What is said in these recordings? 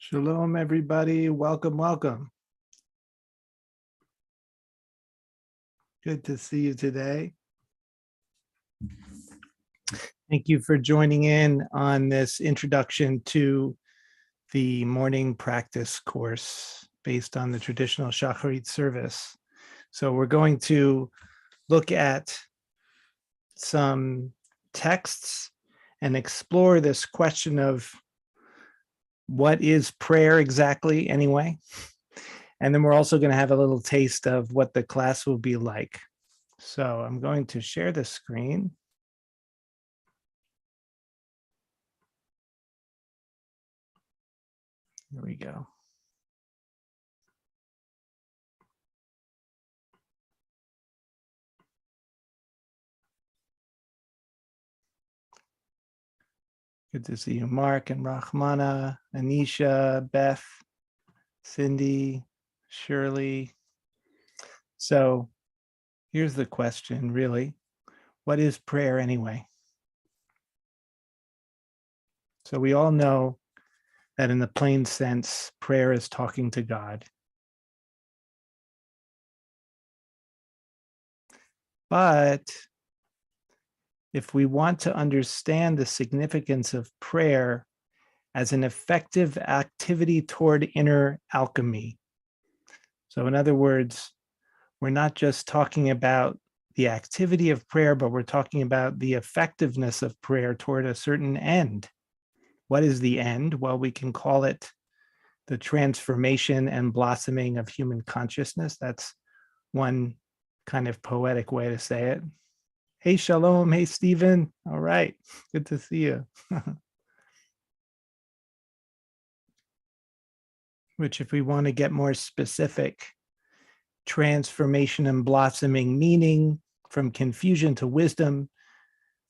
Shalom, everybody. Welcome, welcome. Good to see you today. Thank you for joining in on this introduction to the morning practice course based on the traditional Shakharit service. So we're going to look at some texts and explore this question of what is prayer exactly anyway? And then we're also going to have a little taste of what the class will be like. So I'm going to share the screen. Here we go. Good to see you, Mark and Rahmana, Anisha, Beth, Cindy, Shirley. So here's the question, really. What is prayer anyway? So we all know that in the plain sense, prayer is talking to God. But if we want to understand the significance of prayer as an effective activity toward inner alchemy, so in other words, we're not just talking about the activity of prayer, but we're talking about the effectiveness of prayer toward a certain end. What is the end? Well, we can call it the transformation and blossoming of human consciousness. That's one kind of poetic way to say it. Hey, Shalom. Hey, Stephen. All right. Good to see you. Which, if we want to get more specific, transformation and blossoming, meaning from confusion to wisdom,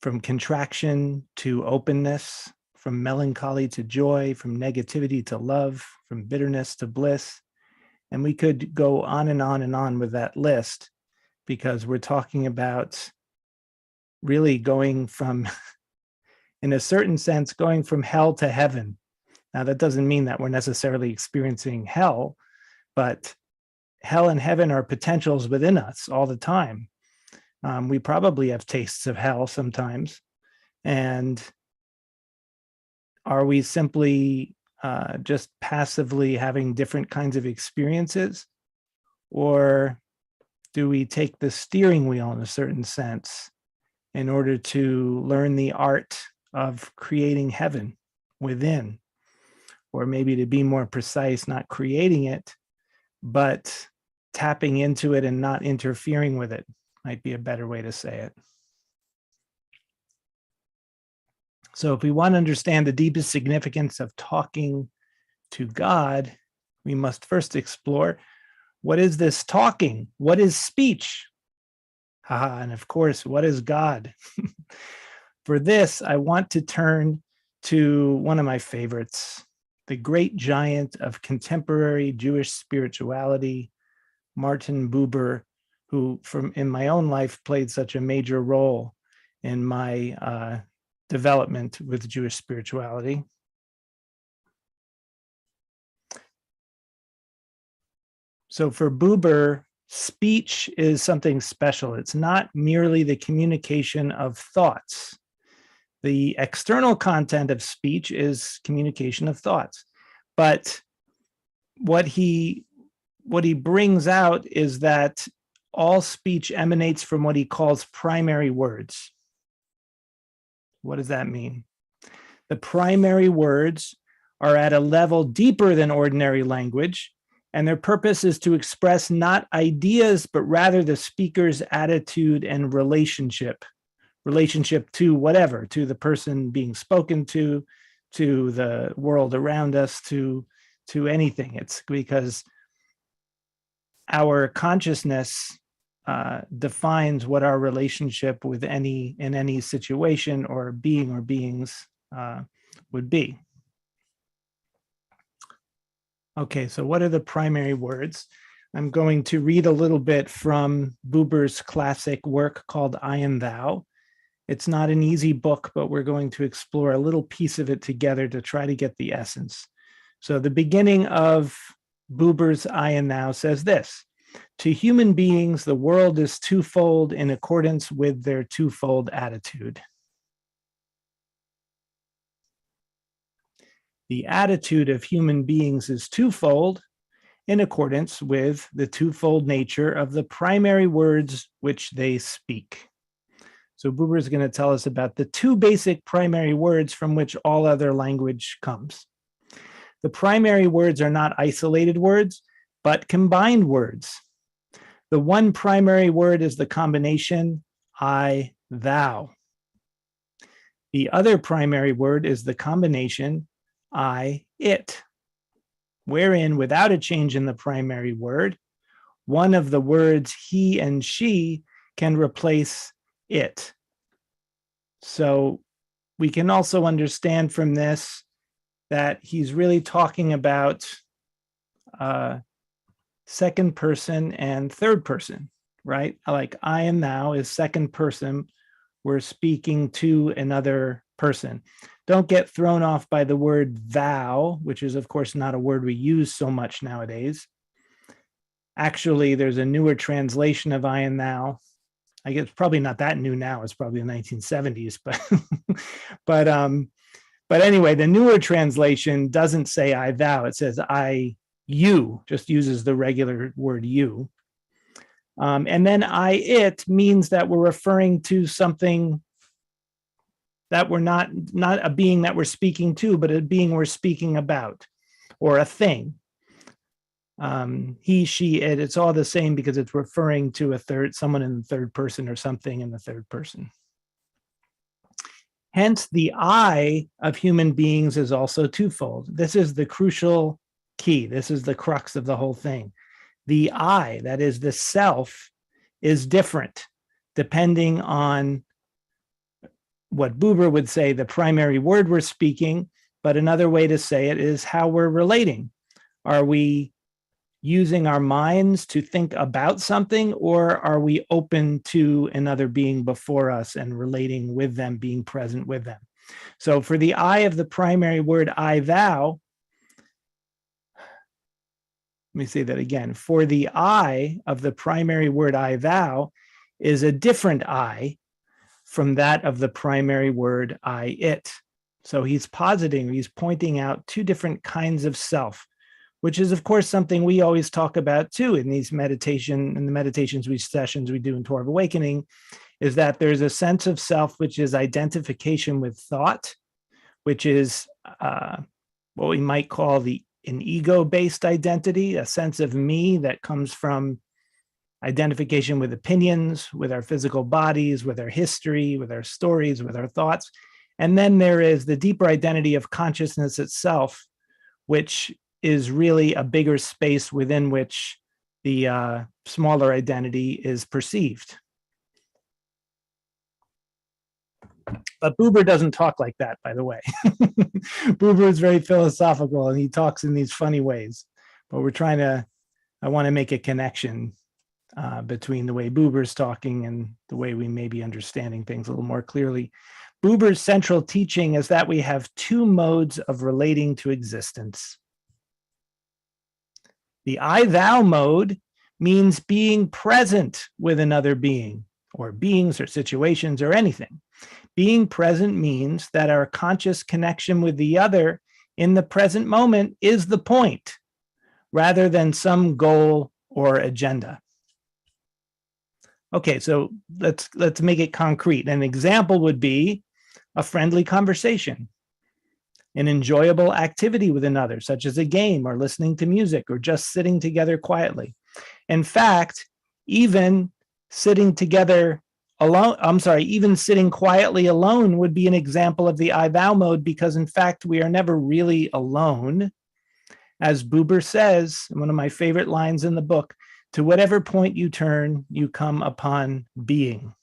from contraction to openness, from melancholy to joy, from negativity to love, from bitterness to bliss. And we could go on and on and on with that list, because we're talking about really going from, in a certain sense, going from hell to heaven. Now, that doesn't mean that we're necessarily experiencing hell, but hell and heaven are potentials within us all the time. We probably have tastes of hell sometimes. And are we simply just passively having different kinds of experiences? Or do we take the steering wheel in a certain sense in order to learn the art of creating heaven within? Or maybe, to be more precise, not creating it, but tapping into it and not interfering with it might be a better way to say it. So if we want to understand the deepest significance of talking to God, we must first explore, what is this talking? What is speech? And of course, what is God? For this, I want to turn to one of my favorites, the great giant of contemporary Jewish spirituality, Martin Buber, who in my own life played such a major role in my development with Jewish spirituality. So for Buber, speech is something special. It's not merely the communication of thoughts. The external content of speech is communication of thoughts. But what he brings out is that all speech emanates from what he calls primary words. What does that mean? The primary words are at a level deeper than ordinary language, and their purpose is to express not ideas, but rather the speaker's attitude and relationship to whatever, to the person being spoken to the world around us, to anything. It's because our consciousness defines what our relationship with in any situation or being or beings would be. Okay, so what are the primary words? I'm going to read a little bit from Buber's classic work called I Am Thou. It's not an easy book, but we're going to explore a little piece of it together to try to get the essence. So the beginning of Buber's I and Thou says this: to human beings, the world is twofold in accordance with their twofold attitude. The attitude of human beings is twofold in accordance with the twofold nature of the primary words which they speak. So Buber is going to tell us about the two basic primary words from which all other language comes. The primary words are not isolated words, but combined words. The one primary word is the combination I, thou. The other primary word is the combination I, it, wherein, without a change in the primary word, one of the words he and she can replace it. So we can also understand from this that he's really talking about second person and third person, right? Like I and thou is second person. We're speaking to another person. Don't get thrown off by the word thou, which is, of course, not a word we use so much nowadays. Actually, there's a newer translation of I and thou. I guess probably not that new now. It's probably the 1970s, but anyway, the newer translation doesn't say I, thou. It says I, you, just uses the regular word you. And then I, it means that we're referring to something that we're not a being that we're speaking to, but a being we're speaking about, or a thing. He, she, it, it's all the same because it's referring to someone in the third person or something in the third person. Hence, the I of human beings is also twofold. This is the crucial key. This is the crux of the whole thing. The I, that is the self, is different depending on what Buber would say the primary word we're speaking, but another way to say it is how we're relating. Are we using our minds to think about something, or are we open to another being before us and relating with them, being present with them? So for the I of the primary word I, thou, let me say that again. For the I of the primary word I, thou is a different I from that of the primary word I, it. So he's pointing out two different kinds of self, which is, of course, something we always talk about too in these meditations sessions we do in Torah of Awakening, is that there's a sense of self which is identification with thought, which is what we might call an ego-based identity, a sense of me that comes from identification with opinions, with our physical bodies, with our history, with our stories, with our thoughts. And then there is the deeper identity of consciousness itself, which is really a bigger space within which the smaller identity is perceived. But Buber doesn't talk like that, by the way. Buber is very philosophical and he talks in these funny ways. But I want to make a connection between the way Buber's talking and the way we may be understanding things a little more clearly. Buber's central teaching is that we have two modes of relating to existence. The I-thou mode means being present with another being, or beings or situations or anything. Being present means that our conscious connection with the other in the present moment is the point, rather than some goal or agenda. Okay, so let's make it concrete. An example would be a friendly conversation, an enjoyable activity with another, such as a game or listening to music or just sitting together quietly. In fact, even sitting together alone, even sitting quietly alone would be an example of the I-thou mode, because in fact, we are never really alone. As Buber says, one of my favorite lines in the book, to whatever point you turn, you come upon being.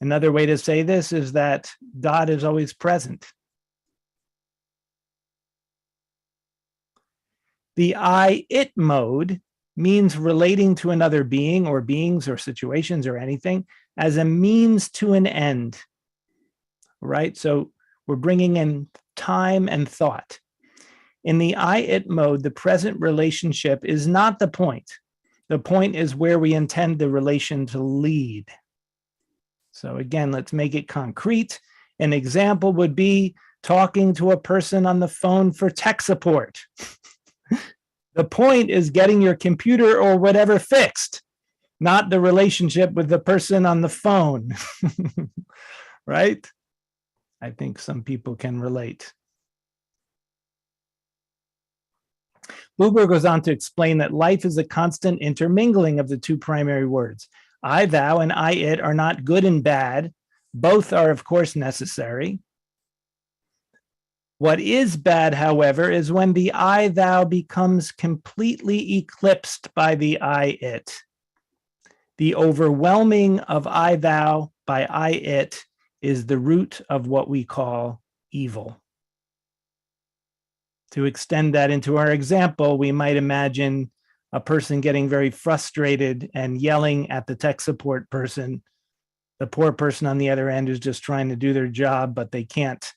Another way to say this is that God is always present. The I-it mode means relating to another being or beings or situations or anything as a means to an end, right? So we're bringing in time and thought. In the I-it mode, the present relationship is not the point. The point is where we intend the relation to lead. So again, let's make it concrete. An example would be talking to a person on the phone for tech support. The point is getting your computer or whatever fixed, not the relationship with the person on the phone, right? I think some people can relate. Buber goes on to explain that life is a constant intermingling of the two primary words. I, thou, and I, it are not good and bad. Both are, of course, necessary. What is bad, however, is when the I, thou becomes completely eclipsed by the I, it. The overwhelming of I, thou by I, it is the root of what we call evil. To extend that into our example, we might imagine a person getting very frustrated and yelling at the tech support person. The poor person on the other end is just trying to do their job, but they can't,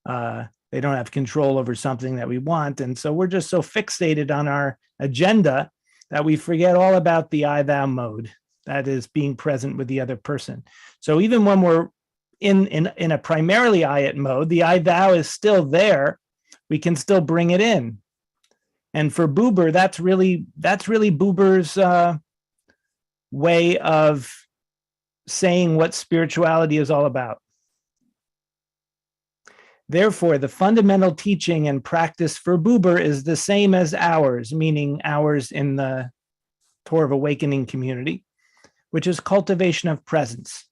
they don't have control over something that we want. And so we're just so fixated on our agenda that we forget all about the I, thou mode, that is being present with the other person. So even when we're in a primarily I, it mode, the I, thou is still there. We can still bring it in. And for Buber, that's really Buber's way of saying what spirituality is all about. Therefore, the fundamental teaching and practice for Buber is the same as ours, meaning ours in the Torah of Awakening community, which is cultivation of presence.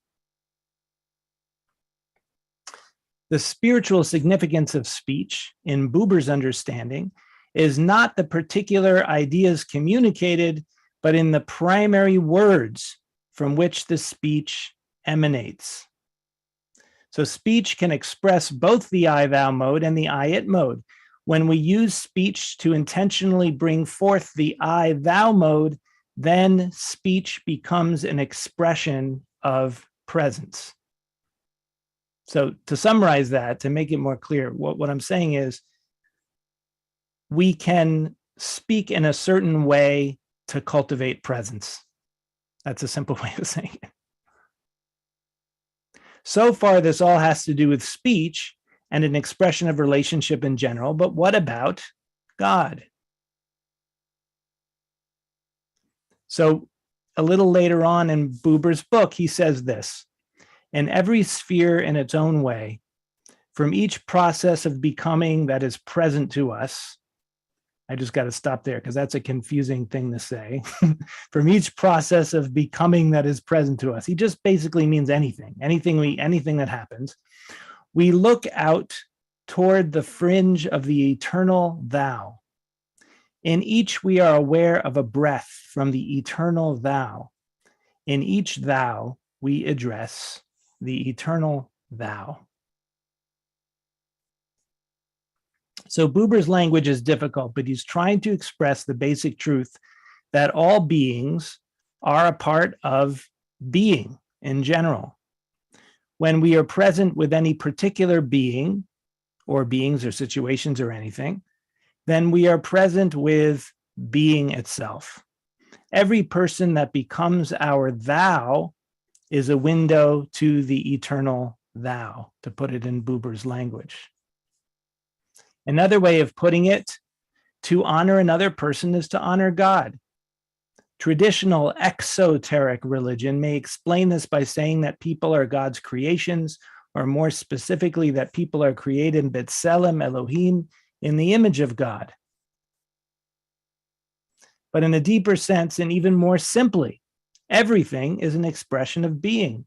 The spiritual significance of speech, in Buber's understanding, is not the particular ideas communicated, but in the primary words from which the speech emanates. So speech can express both the I, thou mode and the I, it mode. When we use speech to intentionally bring forth the I, thou mode, then speech becomes an expression of presence. So to summarize that, to make it more clear, what I'm saying is we can speak in a certain way to cultivate presence. That's a simple way of saying it. So far, this all has to do with speech and an expression of relationship in general, but what about God? So a little later on in Buber's book, he says this: in every sphere in its own way, from each process of becoming that is present to us, I just got to stop there because that's a confusing thing to say. From each process of becoming that is present to us, he just basically means anything that happens. We look out toward the fringe of the eternal thou. In each, we are aware of a breath from the eternal thou. In each thou, we address the eternal thou. So Buber's language is difficult, but he's trying to express the basic truth that all beings are a part of being in general. When we are present with any particular being or beings or situations or anything, then we are present with being itself. Every person that becomes our thou is a window to the eternal thou, to put it in Buber's language. Another way of putting it, to honor another person is to honor God. Traditional exoteric religion may explain this by saying that people are God's creations, or more specifically, that people are created in B'Tselem Elohim, in the image of God. But in a deeper sense, and even more simply, everything is an expression of being,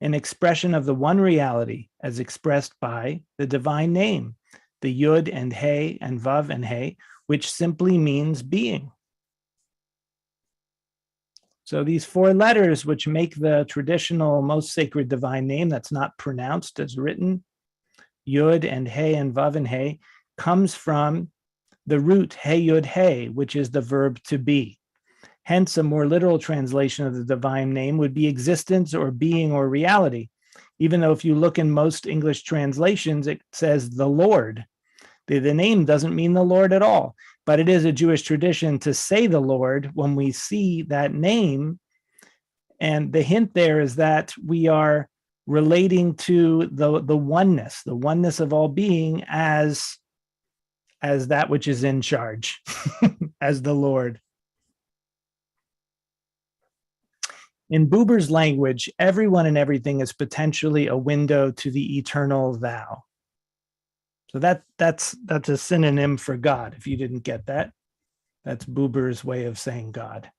an expression of the one reality as expressed by the divine name, the Yud and He and Vav and He, which simply means being. So these four letters, which make the traditional most sacred divine name that's not pronounced as written, Yud and He and Vav and He, comes from the root He Yud He, which is the verb to be. Hence, a more literal translation of the divine name would be existence or being or reality. Even though if you look in most English translations, it says the Lord. The name doesn't mean the Lord at all, but it is a Jewish tradition to say the Lord when we see that name. And the hint there is that we are relating to the oneness of all being as that which is in charge, as the Lord. In Buber's language, everyone and everything is potentially a window to the eternal thou. So that's a synonym for God. If you didn't get that, that's Buber's way of saying God.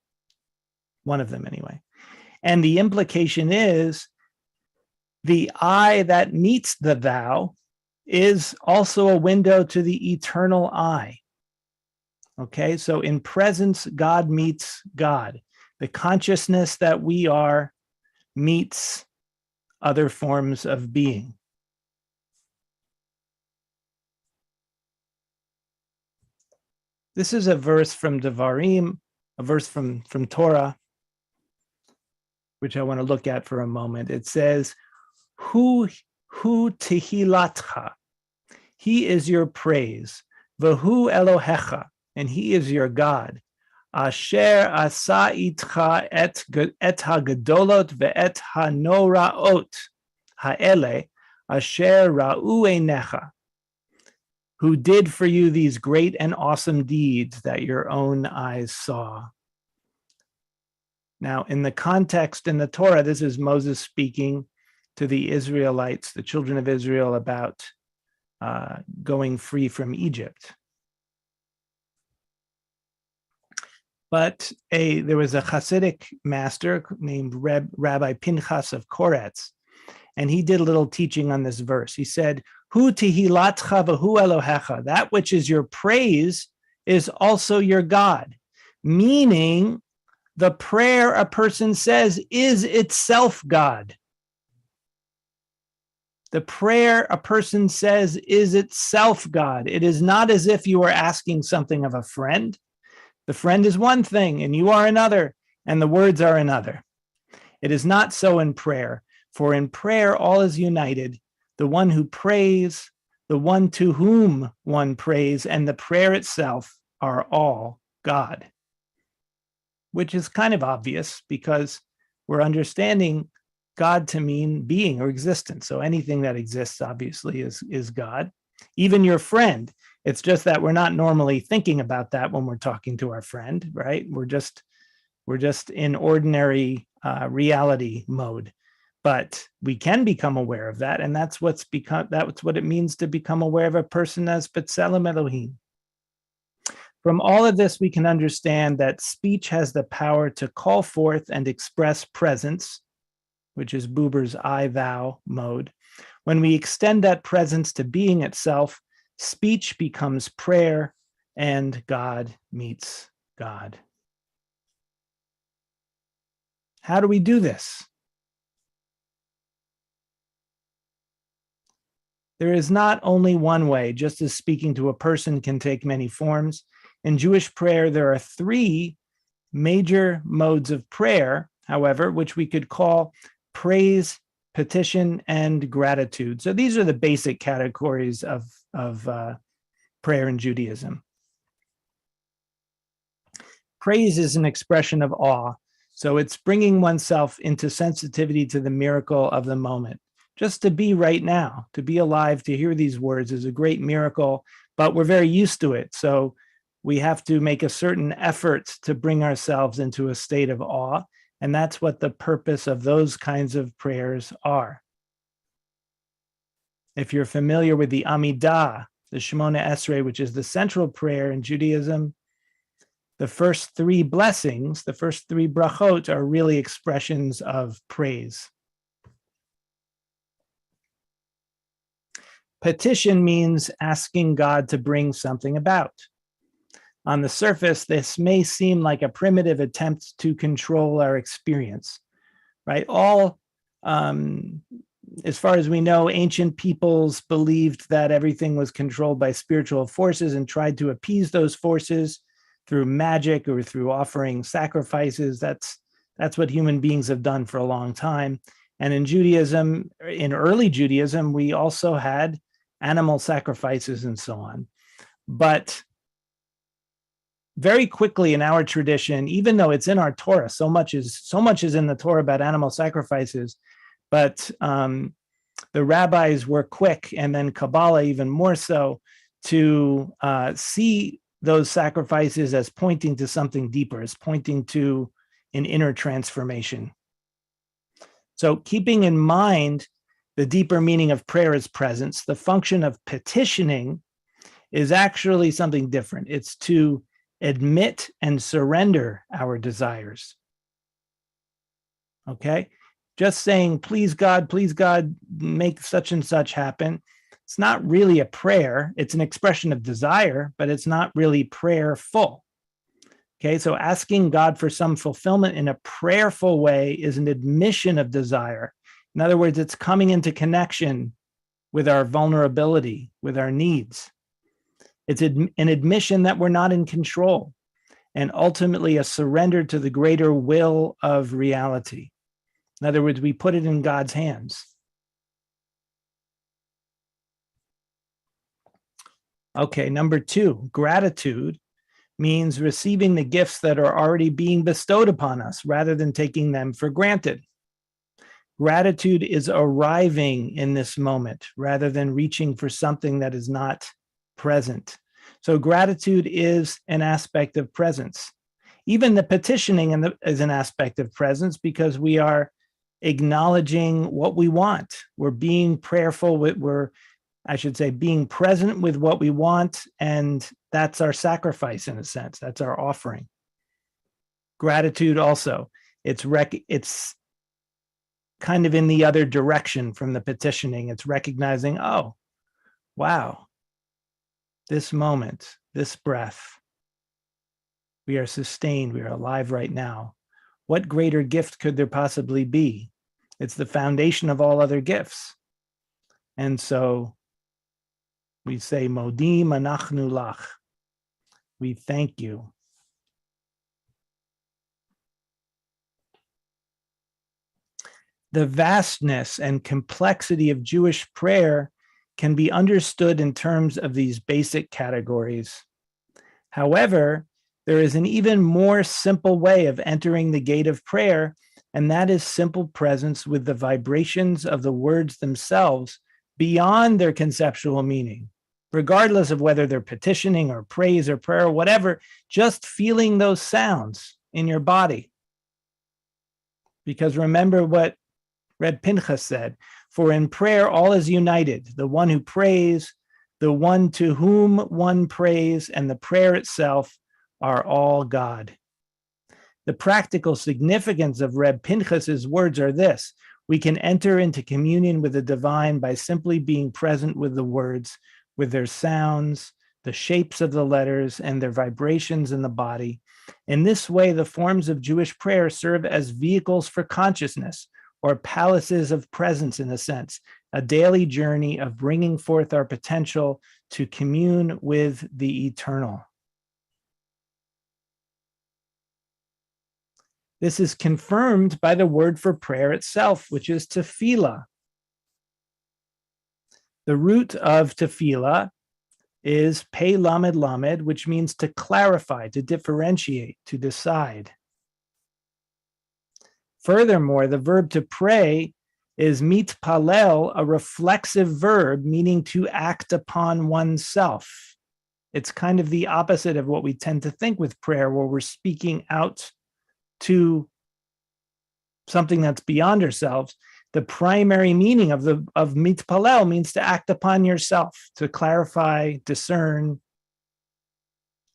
One of them anyway. And the implication is the I that meets the thou is also a window to the eternal I. Okay, so in presence, God meets God. The consciousness that we are meets other forms of being. This is a verse from Devarim, a verse from Torah, which I want to look at for a moment. It says, Hu tehilatcha, he is your praise, v'hu Elohecha, and he is your God. Asher asa itcha et hagadolot ve'et hanoraot ha'ele asher ra'u einecha, who did for you these great and awesome deeds that your own eyes saw. Now, in the context in the Torah, this is Moses speaking to the Israelites, the children of Israel, about going free from Egypt. But there was a Hasidic master named Rabbi Pinchas of Koretz, and he did a little teaching on this verse. He said, Hu tehilatcha v'hu Elohecha, that which is your praise is also your God, meaning the prayer a person says is itself God. The prayer a person says is itself God. It is not as if you are asking something of a friend. The friend is one thing and you are another, and the words are another. It is not so in prayer, for in prayer all is united. The one who prays, the one to whom one prays, and the prayer itself are all God. Which is kind of obvious because we're understanding God to mean being or existence. So anything that exists obviously is God. Even your friend. It's just that we're not normally thinking about that when we're talking to our friend, right? We're just in ordinary reality mode. But we can become aware of that, and that's what it means to become aware of a person as B'Tselem Elohim. From all of this, we can understand that speech has the power to call forth and express presence, which is Buber's I-thou mode. When we extend that presence to being itself, speech becomes prayer, and God meets God. How do we do this? There is not only one way, just as speaking to a person can take many forms. In Jewish prayer, there are three major modes of prayer, however, which we could call praise, petition, and gratitude. So these are the basic categories of prayer in Judaism. Praise is an expression of awe. So it's bringing oneself into sensitivity to the miracle of the moment. Just to be right now, to be alive, to hear these words is a great miracle, but we're very used to it. So we have to make a certain effort to bring ourselves into a state of awe. And that's what the purpose of those kinds of prayers are. If you're familiar with the Amidah, the Shemona Esrei, which is the central prayer in Judaism, the first three blessings, the first three brachot, are really expressions of praise. Petition means asking God to bring something about. On the surface, this may seem like a primitive attempt to control our experience, right? As far as we know, ancient peoples believed that everything was controlled by spiritual forces and tried to appease those forces through magic or through offering sacrifices. That's what human beings have done for a long time. And in Judaism, in early Judaism, we also had animal sacrifices and so on. But very quickly in our tradition, even though it's in our Torah, so much is in the Torah about animal sacrifices, but the rabbis were quick, and then Kabbalah even more so, to see those sacrifices as pointing to something deeper, as pointing to an inner transformation. So keeping in mind the deeper meaning of prayer as presence, the function of petitioning is actually something different. It's to admit and surrender our desires. Okay? Just saying, please God, make such and such happen. It's not really a prayer. It's an expression of desire, but it's not really prayerful. Okay, so asking God for some fulfillment in a prayerful way is an admission of desire. In other words, it's coming into connection with our vulnerability, with our needs. It's an admission that we're not in control, and ultimately a surrender to the greater will of reality. In other words, we put it in God's hands. Okay, number 2, gratitude means receiving the gifts that are already being bestowed upon us rather than taking them for granted. Gratitude is arriving in this moment rather than reaching for something that is not present. So gratitude is an aspect of presence. Even the petitioning is an aspect of presence, because we are acknowledging what we want. We're being prayerful. Being present with what we want, and that's our sacrifice in a sense. That's our offering. Gratitude also, it's kind of in the other direction from the petitioning. It's recognizing, oh, wow, this moment, this breath, we are sustained, we are alive right now. What greater gift could there possibly be? It's the foundation of all other gifts. And so we say, Modim anachnu lach. We thank you. The vastness and complexity of Jewish prayer can be understood in terms of these basic categories. However, there is an even more simple way of entering the gate of prayer, and that is simple presence with the vibrations of the words themselves beyond their conceptual meaning, regardless of whether they're petitioning or praise or prayer or whatever, just feeling those sounds in your body. Because remember what Reb Pinchas said, for in prayer all is united, the one who prays, the one to whom one prays, and the prayer itself are all God. The practical significance of Reb Pinchas's words are this: we can enter into communion with the divine by simply being present with the words, with their sounds, the shapes of the letters, and their vibrations in the body. In this way, the forms of Jewish prayer serve as vehicles for consciousness, or palaces of presence in a sense, a daily journey of bringing forth our potential to commune with the eternal. This is confirmed by the word for prayer itself, which is tefillah. The root of tefillah is pei lamed lamed, which means to clarify, to differentiate, to decide. Furthermore, the verb to pray is mitpalel, a reflexive verb meaning to act upon oneself. It's kind of the opposite of what we tend to think with prayer, where we're speaking out to something that's beyond ourselves. The primary meaning of mitpalel means to act upon yourself, to clarify, discern,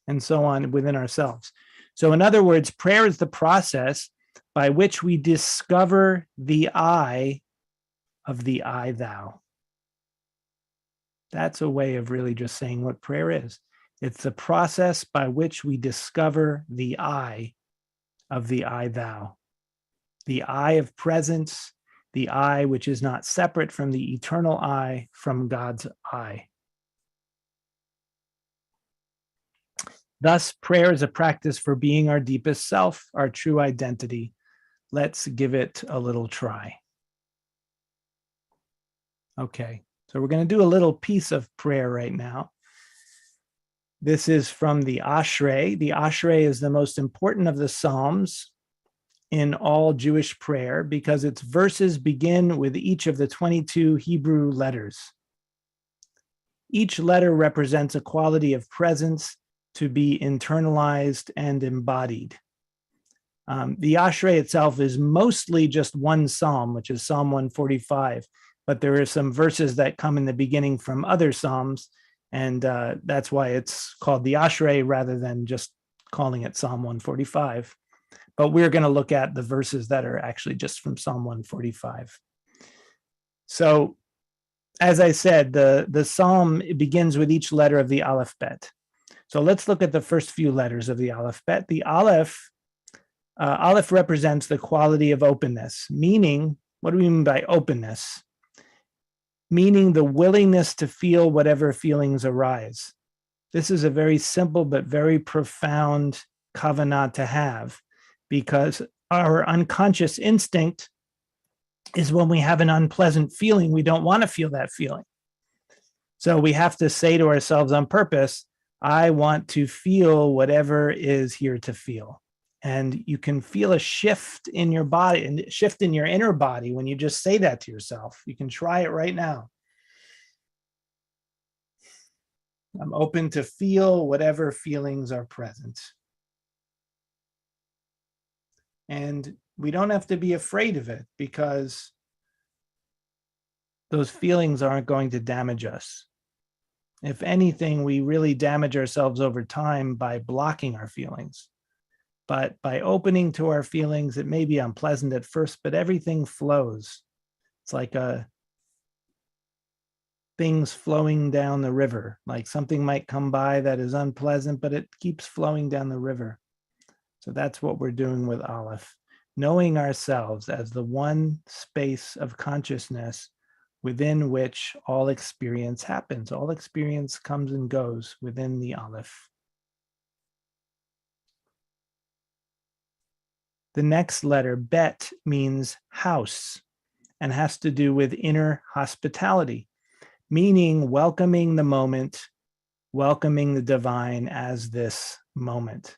and so on within ourselves. So in other words, prayer is the process by which we discover the I of the I thou. That's a way of really just saying what prayer is. It's the process by which we discover the I of the I thou. The I of presence, the I which is not separate from the eternal I, from God's I. Thus, prayer is a practice for being our deepest self, our true identity. Let's give it a little try. Okay, so we're going to do a little piece of prayer right now. This is from the Ashrei. The Ashrei is the most important of the Psalms in all Jewish prayer because its verses begin with each of the 22 Hebrew letters. Each letter represents a quality of presence to be internalized and embodied. The Ashrei itself is mostly just one psalm, which is Psalm 145, but there are some verses that come in the beginning from other psalms, and that's why it's called the Ashrei rather than just calling it Psalm 145. But we're going to look at the verses that are actually just from Psalm 145. So, as I said, the psalm begins with each letter of the alphabet. So let's look at the first few letters of the alphabet. The Aleph represents the quality of openness, meaning, what do we mean by openness? Meaning the willingness to feel whatever feelings arise. This is a very simple but very profound kavanah to have, because our unconscious instinct is when we have an unpleasant feeling, we don't want to feel that feeling. So we have to say to ourselves on purpose, I want to feel whatever is here to feel. And you can feel a shift in your body and shift in your inner body when you just say that to yourself. You can try it right now. I'm open to feel whatever feelings are present. And we don't have to be afraid of it because those feelings aren't going to damage us. If anything, we really damage ourselves over time by blocking our feelings. But by opening to our feelings, it may be unpleasant at first, but everything flows. It's like things flowing down the river. Like something might come by that is unpleasant, but it keeps flowing down the river. So that's what we're doing with Aleph, knowing ourselves as the one space of consciousness within which all experience happens. All experience comes and goes within the Aleph. The next letter, Bet, means house and has to do with inner hospitality, meaning welcoming the moment, welcoming the divine as this moment.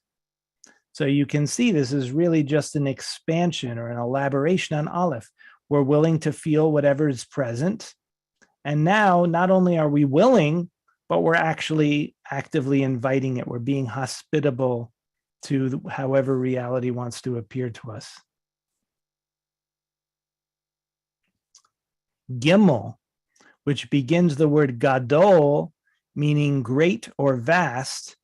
So you can see this is really just an expansion or an elaboration on Aleph. We're willing to feel whatever is present. And now, not only are we willing, but we're actually actively inviting it. We're being hospitable to however reality wants to appear to us. Gimel, which begins the word gadol, meaning great or vast,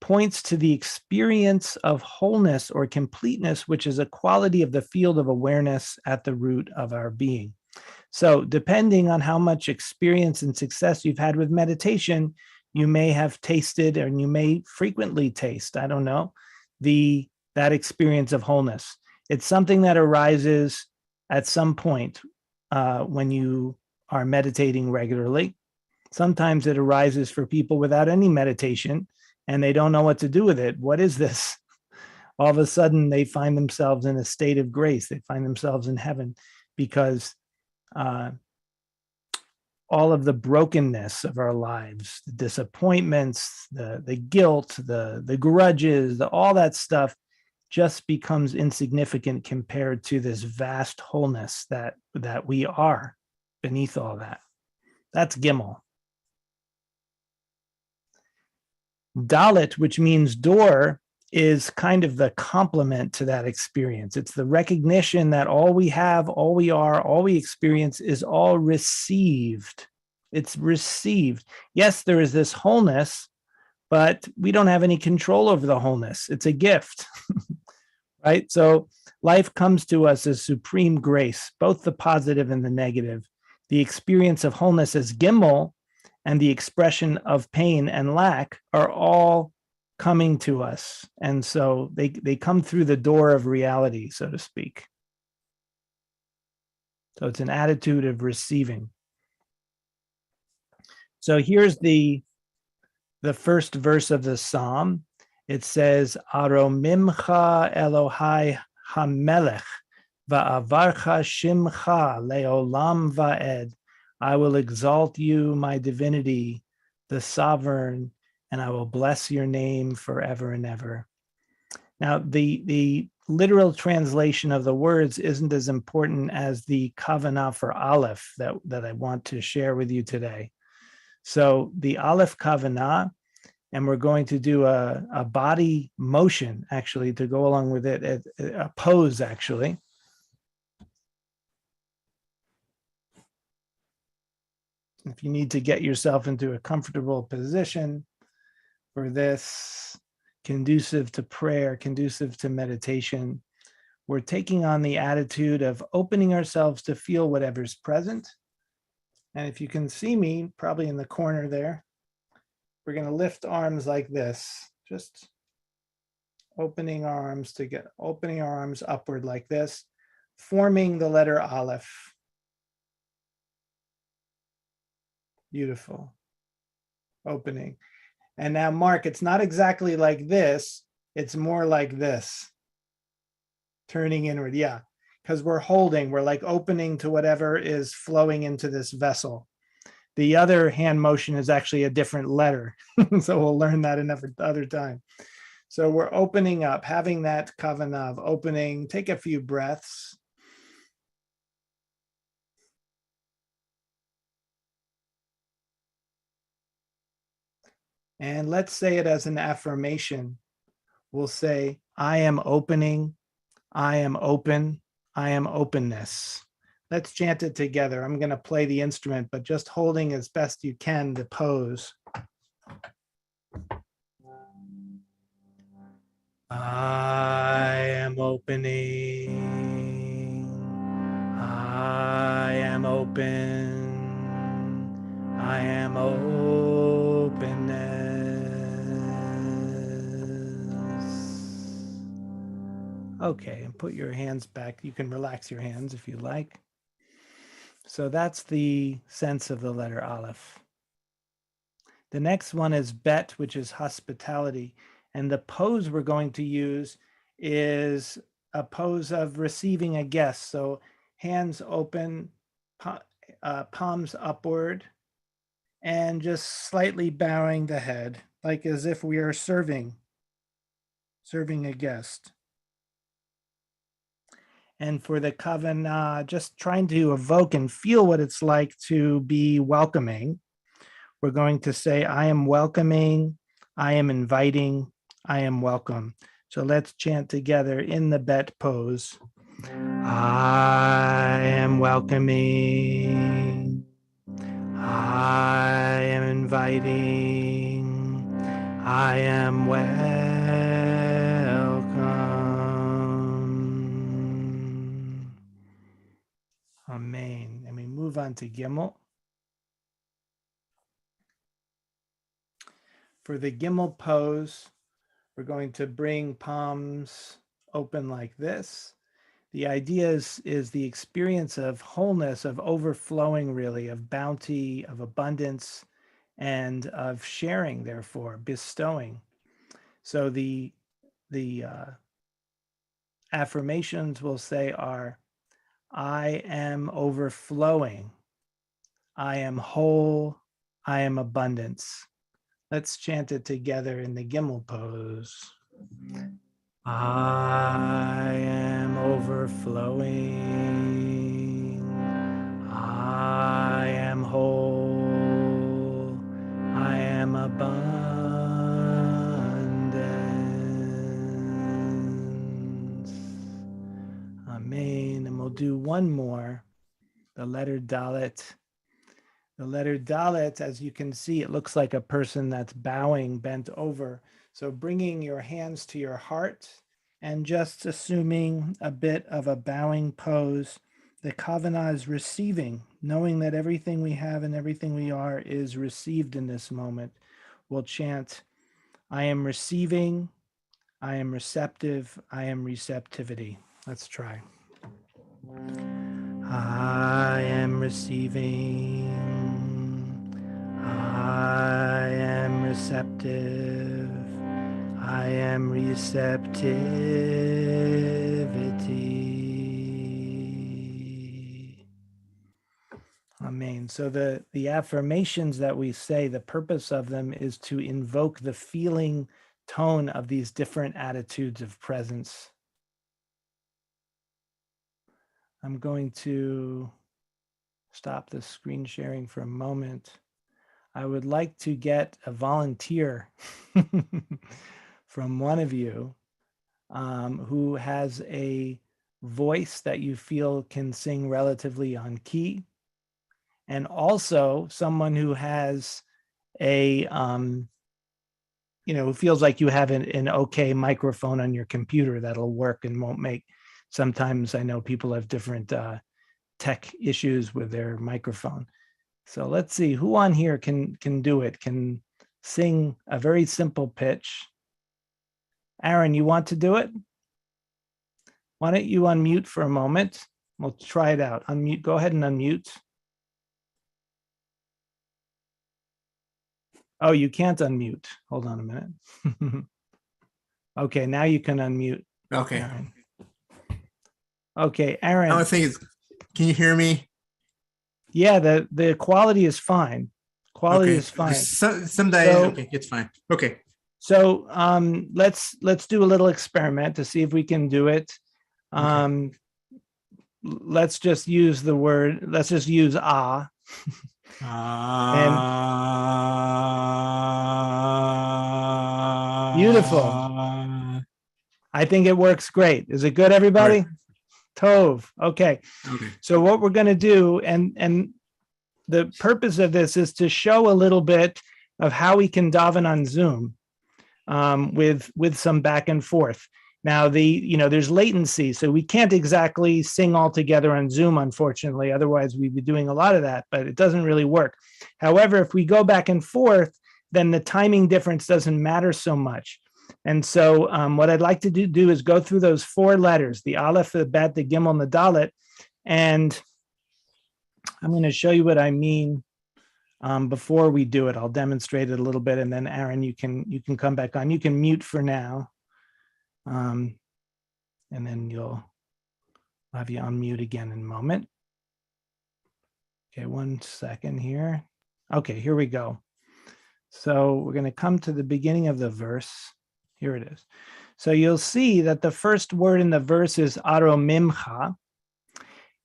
points to the experience of wholeness or completeness, which is a quality of the field of awareness at the root of our being. So depending on how much experience and success you've had with meditation, you may have tasted, and you may frequently taste, I don't know, that experience of wholeness. It's something that arises at some point when you are meditating regularly. Sometimes it arises for people without any meditation, and they don't know what to do with it. What is this? All of a sudden, they find themselves in a state of grace. They find themselves in heaven because all of the brokenness of our lives, the disappointments, the guilt, the grudges, all that stuff just becomes insignificant compared to this vast wholeness that we are beneath all that. That's Gimel. Dalet, which means door, is kind of the complement to that experience. It's the recognition that all we have, all we are, all we experience is all received. It's received. Yes, there is this wholeness, but we don't have any control over the wholeness. It's a gift, right? So life comes to us as supreme grace, both the positive and the negative. The experience of wholeness as Gimel and the expression of pain and lack are all coming to us. And so they come through the door of reality, so to speak. So it's an attitude of receiving. So here's the first verse of the Psalm. It says, Aromimcha Elohai HaMelech va'avarcha shimcha leolam va'ed. I will exalt you, my divinity, the sovereign, and I will bless your name forever and ever. Now, the literal translation of the words isn't as important as the kavanah for Aleph that I want to share with you today. So the Aleph kavanah, and we're going to do a body motion, actually, to go along with it, a pose, actually. If you need to get yourself into a comfortable position for this, conducive to prayer, conducive to meditation, we're taking on the attitude of opening ourselves to feel whatever's present. And if you can see me, probably in the corner there, we're going to lift arms like this, just opening our arms upward like this, forming the letter Aleph. Beautiful. Opening. And now, Mark, it's not exactly like this. It's more like this. Turning inward. Yeah. Because we're like opening to whatever is flowing into this vessel. The other hand motion is actually a different letter. So we'll learn that another time. So we're opening up, having that kavanah of opening. Take a few breaths. And let's say it as an affirmation. We'll say, I am opening, I am open, I am openness. Let's chant it together. I'm going to play the instrument, but just holding as best you can the pose. I am opening, I am open, I am openness. Okay, and put your hands back. You can relax your hands if you like. So that's the sense of the letter Aleph. The next one is Bet, which is hospitality. And the pose we're going to use is a pose of receiving a guest. So hands open, palms upward, and just slightly bowing the head, like as if we are serving a guest. And for the kavanah, just trying to evoke and feel what it's like to be welcoming. We're going to say, I am welcoming, I am inviting, I am welcome. So let's chant together in the Bet pose. I am welcoming, I am inviting, I am welcome. Amen. And we move on to Gimel. For the Gimel pose, we're going to bring palms open like this. The idea is the experience of wholeness, of overflowing, really, of bounty, of abundance, and of sharing, therefore, bestowing. So the affirmations we'll say are, I am overflowing, I am whole, I am abundance. Let's chant it together in the Gimel pose. I am overflowing, I am whole, I am abundance. Amen. And we'll do one more, the letter Dalet. The letter Dalet, as you can see, it looks like a person that's bowing, bent over. So bringing your hands to your heart and just assuming a bit of a bowing pose. The kavanah is receiving, knowing that everything we have and everything we are is received in this moment. We'll chant, I am receiving, I am receptive, I am receptivity. Let's try. I am receiving, I am receptive, I am receptivity. Amen. So the affirmations that we say, the purpose of them is to invoke the feeling tone of these different attitudes of presence. I'm going to stop the screen sharing for a moment. I would like to get a volunteer from one of you who has a voice that you feel can sing relatively on key, and also someone who has a who feels like you have an okay microphone on your computer that'll work and won't make. Sometimes I know people have different tech issues with their microphone. So let's see who on here can do it, can sing a very simple pitch. Aaron, you want to do it? Why don't you unmute for a moment? We'll try it out. Unmute. Go ahead and unmute. Oh, you can't unmute. Hold on a minute. Okay, now you can unmute. Okay. Aaron. Okay, Aaron. Now the thing is, can you hear me? Yeah, the quality is fine. Quality is fine. Some days, okay, it's fine. Okay. So let's do a little experiment to see if we can do it. Okay. Let's just use the word. Let's just use ah. Beautiful. I think it works great. Is it good, everybody? Right. Tov. Okay. So what we're going to do, and the purpose of this is to show a little bit of how we can daven on Zoom with some back and forth. Now, there's latency, so we can't exactly sing all together on Zoom, unfortunately. Otherwise, we'd be doing a lot of that, but it doesn't really work. However, if we go back and forth, then the timing difference doesn't matter so much. And so what I'd like to do is go through those 4 letters, the Aleph, the Bet, the Gimel, and the Dalet, and I'm going to show you what I mean before we do it. I'll demonstrate it a little bit, and then Aaron, you can come back on. You can mute for now. And then I'll have you unmute again in a moment. Okay, 1 second here. Okay, here we go. So we're going to come to the beginning of the verse. Here it is. So you'll see that the first word in the verse is aromimcha.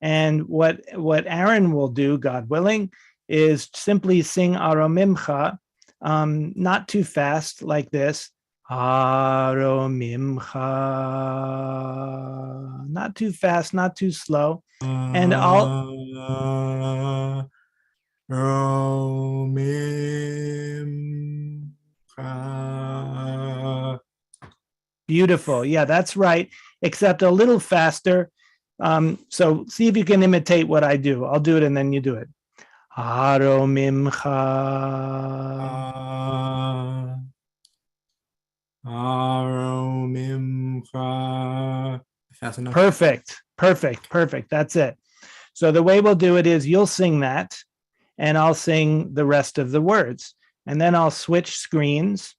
And what Aaron will do, God willing, is simply sing aromimcha, not too fast like this. Aromimcha, not too fast, not too slow. And beautiful. Yeah, that's right. Except a little faster. So see if you can imitate what I do. I'll do it and then you do it. Aromimcha. Fast enough. Perfect. That's it. So the way we'll do it is you'll sing that and I'll sing the rest of the words. And then I'll switch screens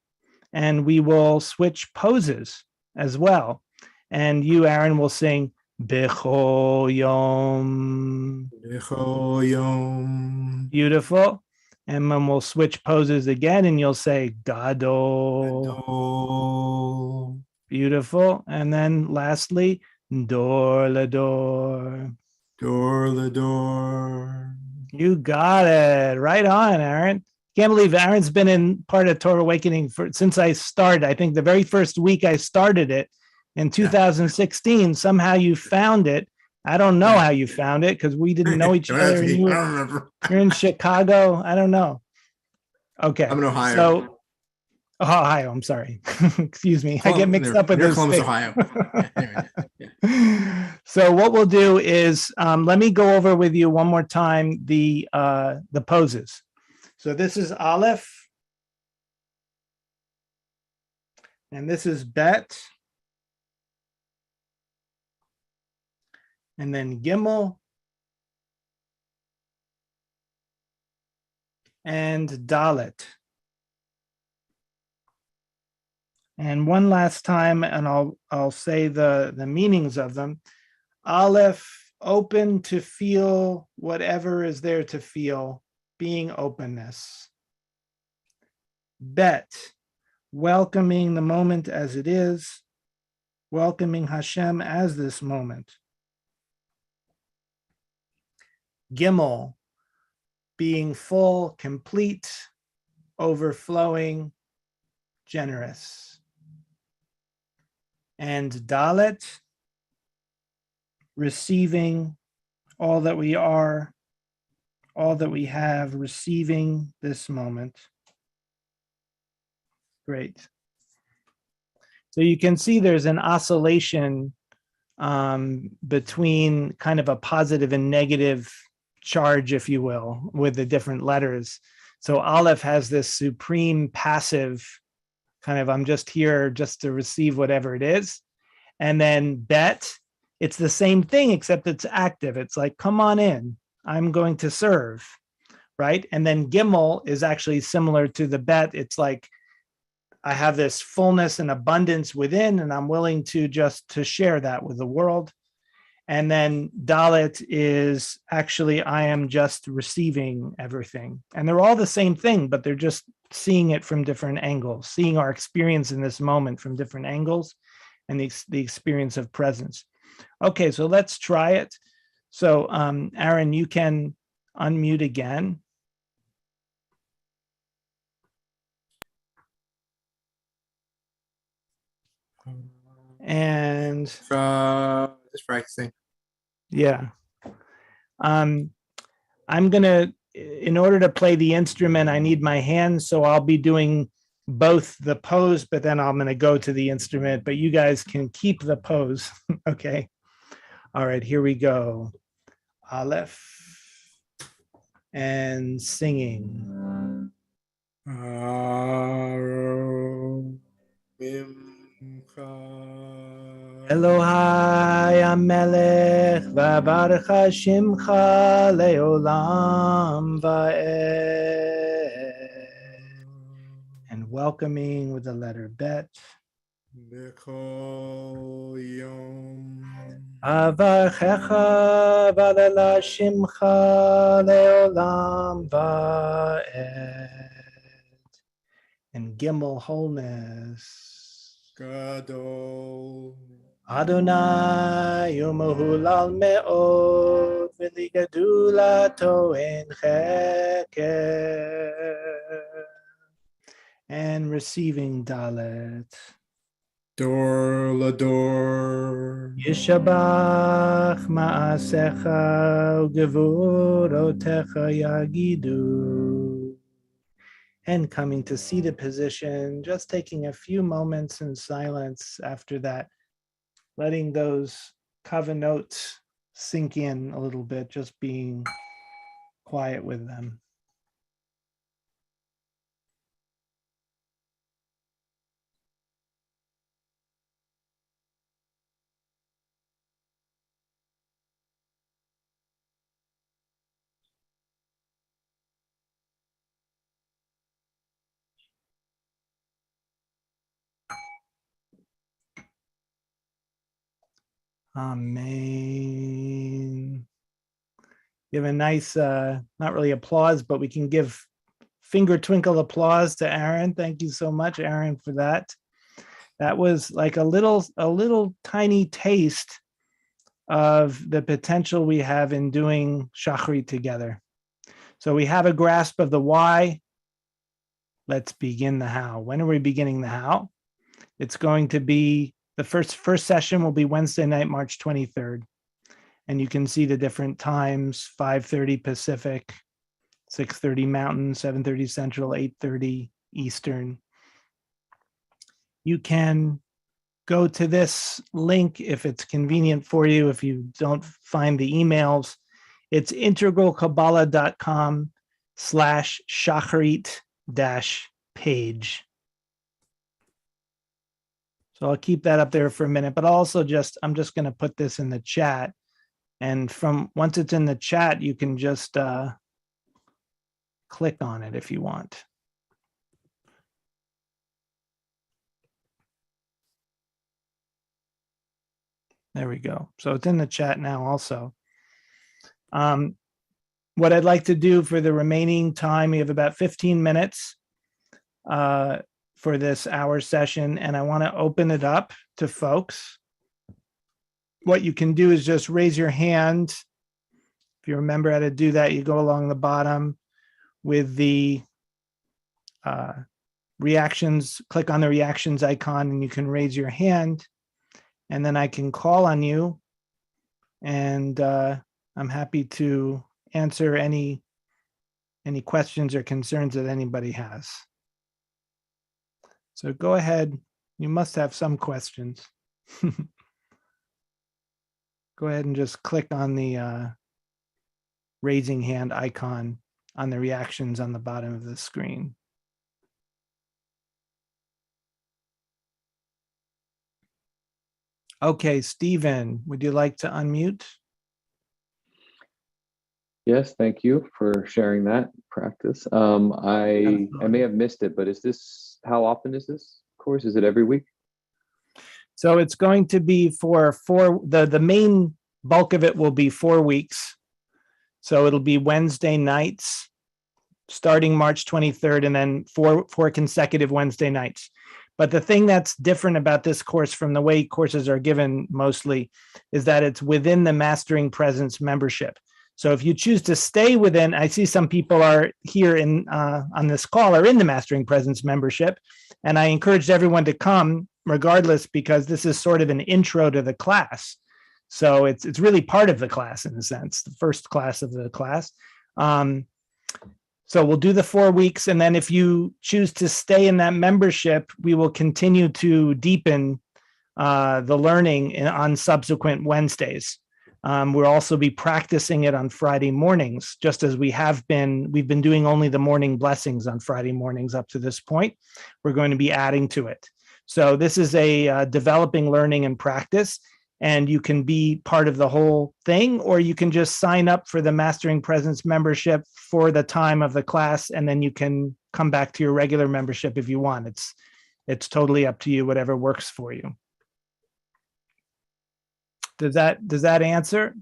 and we will switch poses as well. And you, Aaron, will sing B'cho Yom. B'cho Yom. Beautiful. And then we'll switch poses again and you'll say Gadol. Gadol. Beautiful. And then lastly, Dor Lador. Dor Lador. You got it. Right on, Aaron. Can't believe Aaron's been in part of Torah Awakening since I started. I think the very first week I started it in 2016. Somehow you found it. I don't know how you found it because we didn't know each other. I don't remember. You're in Chicago. I don't know. Okay. I'm in Ohio. So, Ohio. I'm sorry. Excuse me. I get mixed up with this. Columbus, Ohio. Yeah. So what we'll do is let me go over with you one more time the poses. So this is Aleph, and this is Bet, and then Gimel, and Dalet. And one last time, and I'll say the meanings of them. Aleph, open to feel whatever is there to feel, being openness. Bet, welcoming the moment as it is, welcoming Hashem as this moment. Gimel, being full, complete, overflowing, generous. And Dalet, receiving all that we are, all that we have, receiving this moment. Great. So you can see there's an oscillation between kind of a positive and negative charge, if you will, with the different letters. So Aleph has this supreme passive kind of, I'm just here just to receive whatever it is. And then Bet, it's the same thing, except it's active. It's like, come on in, I'm going to serve, right? And then Gimel is actually similar to the Bet. It's like, I have this fullness and abundance within, and I'm willing to just to share that with the world. And then Dalet is actually, I am just receiving everything. And they're all the same thing, but they're just seeing it from different angles, seeing our experience in this moment from different angles and the experience of presence. Okay, so let's try it. So Aaron, you can unmute again. And just practicing. yeah. I'm gonna, in order to play the instrument, I need my hands, so I'll be doing both the pose, but then I'm gonna go to the instrument, but you guys can keep the pose. Okay. All right, here we go. Aleph. And singing. Elohai Amelech Vabarcha Shimcha Leolam Va'ed. And welcoming with the letter Bet. Avarchecha Valela Shimcha Leolam Va'ed. And Gimel wholeness. Gadol Adonai Umahulal Me'od V'ligadulato En Cheker. And receiving Dalet. Dor Lador Yishabach Ma'asecha Ugevurotecha Yagidu. And coming to seated position, just taking a few moments in silence after that, letting those kava notes sink in a little bit, just being quiet with them. Amen. Give a nice, not really applause, but we can give finger twinkle applause to Aaron. Thank you so much, Aaron, for that. That was like a little tiny taste of the potential we have in doing Shakharit together. So we have a grasp of the why. Let's begin the how. When are we beginning the how? It's going to be, the first session will be Wednesday night, March 23rd. And you can see the different times: 5:30 Pacific, 6:30 Mountain, 7:30 Central, 8:30 Eastern. You can go to this link if it's convenient for you. If you don't find the emails, it's integralkabbalah.com/Shakharit-page. So I'll keep that up there for a minute, but also I'm just going to put this in the chat. And once it's in the chat, you can just click on it if you want. There we go. So it's in the chat now also. What I'd like to do for the remaining time, we have about 15 minutes for this hour session, and I want to open it up to folks. What you can do is just raise your hand. If you remember how to do that, you go along the bottom with the reactions, click on the reactions icon, and you can raise your hand, and then I can call on you, and I'm happy to answer any questions or concerns that anybody has. So go ahead. You must have some questions. Go ahead and just click on the raising hand icon on the reactions on the bottom of the screen. Okay, Stephen, would you like to unmute? Yes, thank you for sharing that practice. I may have missed it, but how often is this course? Is it every week? So it's going to be for the main bulk of it will be 4 weeks. So it'll be Wednesday nights starting March 23rd, and then four consecutive Wednesday nights. But the thing that's different about this course from the way courses are given mostly is that it's within the Mastering Presence membership. So if you choose to stay within, I see some people are here on this call are in the Mastering Presence membership, and I encouraged everyone to come regardless, because this is sort of an intro to the class. So it's really part of the class in a sense, the first class of the class. So we'll do the 4 weeks, and then if you choose to stay in that membership, we will continue to deepen the learning on subsequent Wednesdays. We'll also be practicing it on Friday mornings, just as we've been doing only the morning blessings on Friday mornings up to this point. We're going to be adding to it. So this is a developing learning and practice, and you can be part of the whole thing, or you can just sign up for the Mastering Presence membership for the time of the class, and then you can come back to your regular membership if you want. It's totally up to you, whatever works for you. Does that answer?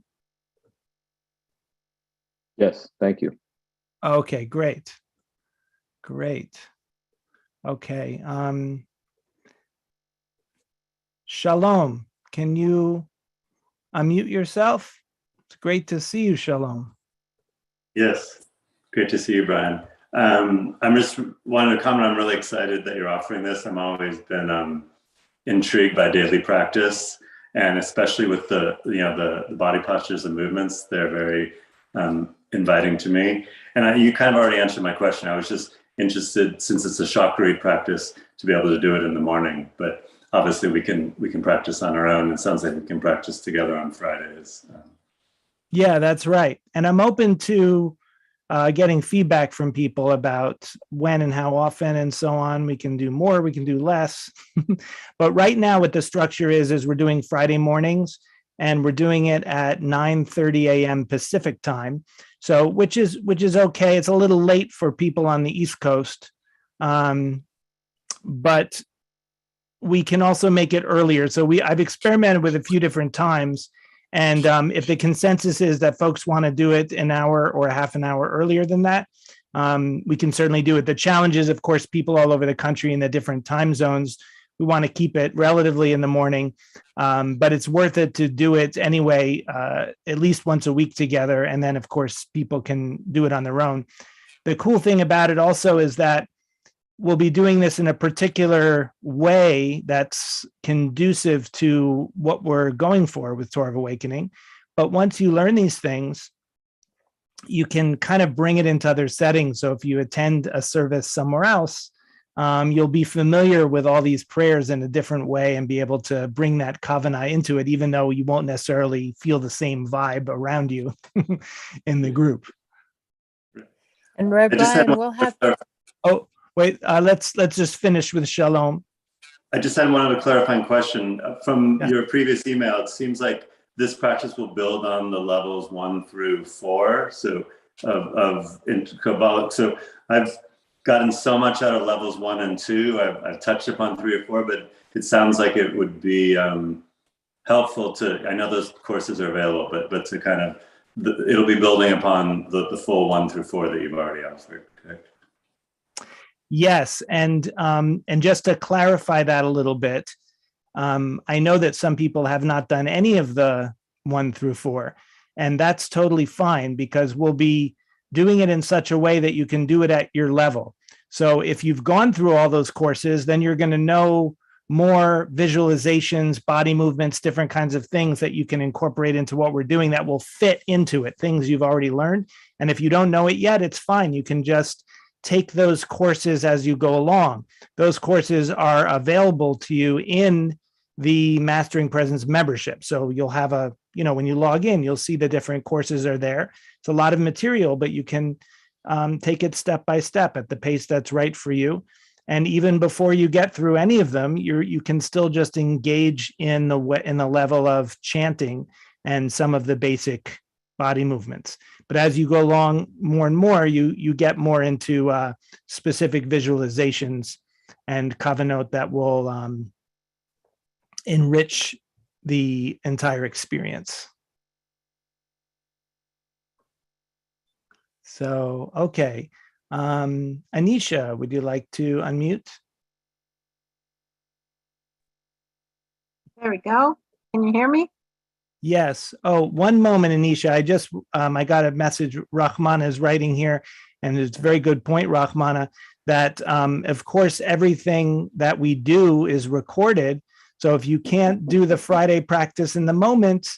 Yes, thank you. Okay, great. Okay. Shalom, can you unmute yourself? It's great to see you, Shalom. Yes, great to see you, Brian. I'm just wanting to comment. I'm really excited that you're offering this. I've always been intrigued by daily practice, and especially with the body postures and movements. They're very inviting to me. And you kind of already answered my question. I was just interested, since it's a Shakharit practice, to be able to do it in the morning. But obviously, we can practice on our own. It sounds like we can practice together on Fridays. Yeah, that's right. And I'm open to getting feedback from people about when and how often and so on. We can do more, we can do less. But right now what the structure is we're doing Friday mornings, and we're doing it at 9:30 a.m. Pacific time. So which is okay. It's a little late for people on the East Coast. But we can also make it earlier. So I've experimented with a few different times. And if the consensus is that folks want to do it an hour or a half an hour earlier than that, we can certainly do it. The challenge is, of course, people all over the country in the different time zones. We want to keep it relatively in the morning, but it's worth it to do it anyway, at least once a week together. And then, of course, people can do it on their own. The cool thing about it also is that we'll be doing this in a particular way that's conducive to what we're going for with Torah of Awakening. But once you learn these things, you can kind of bring it into other settings. So if you attend a service somewhere else, you'll be familiar with all these prayers in a different way and be able to bring that kavanah into it, even though you won't necessarily feel the same vibe around you in the group. And Rabbi, we'll have to... Oh, wait, let's just finish with Shalom. I just had one other clarifying question. From your previous email, it seems like this practice will build on the levels 1 through 4. So of Kabbalah. So I've gotten so much out of levels 1 and 2. I've touched upon 3 or 4, but it sounds like it would be helpful to, I know those courses are available, but to kind of it'll be building upon the full 1 through 4 that you've already offered. Correct? Yes, and just to clarify that a little bit, I know that some people have not done any of the 1 through 4, and that's totally fine because we'll be doing it in such a way that you can do it at your level. So if you've gone through all those courses, then you're going to know more visualizations, body movements, different kinds of things that you can incorporate into what we're doing that will fit into it, things you've already learned. And if you don't know it yet, it's fine. You can just take those courses as you go along. Those courses are available to you in the Mastering Presence membership. So you'll have a, when you log in, you'll see the different courses are there. It's a lot of material, but you can take it step by step at the pace that's right for you. And even before you get through any of them, you can still just engage in the level of chanting and some of the basic body movements. But as you go along more and more, you get more into specific visualizations and kavanot that will enrich the entire experience. So, okay. Anisha, would you like to unmute? There we go. Can you hear me? Yes. Oh, one moment, Anisha. I got a message. Rahmana is writing here, and it's a very good point, Rahmana, that of course, everything that we do is recorded. So if you can't do the Friday practice in the moment,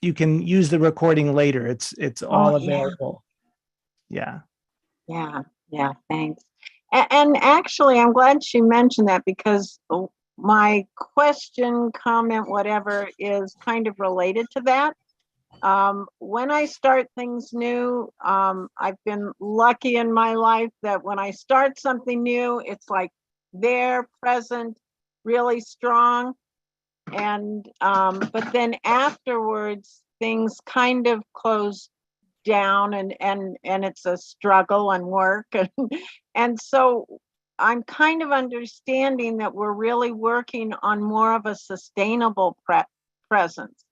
you can use the recording later. It's all available. Yeah. Yeah, thanks. And actually, I'm glad she mentioned that because my question, comment, whatever is kind of related to that. When I start things new, I've been lucky in my life that when I start something new, it's like there, present, really strong. And but then afterwards, things kind of close down and it's a struggle and work. And so I'm kind of understanding that we're really working on more of a sustainable presence.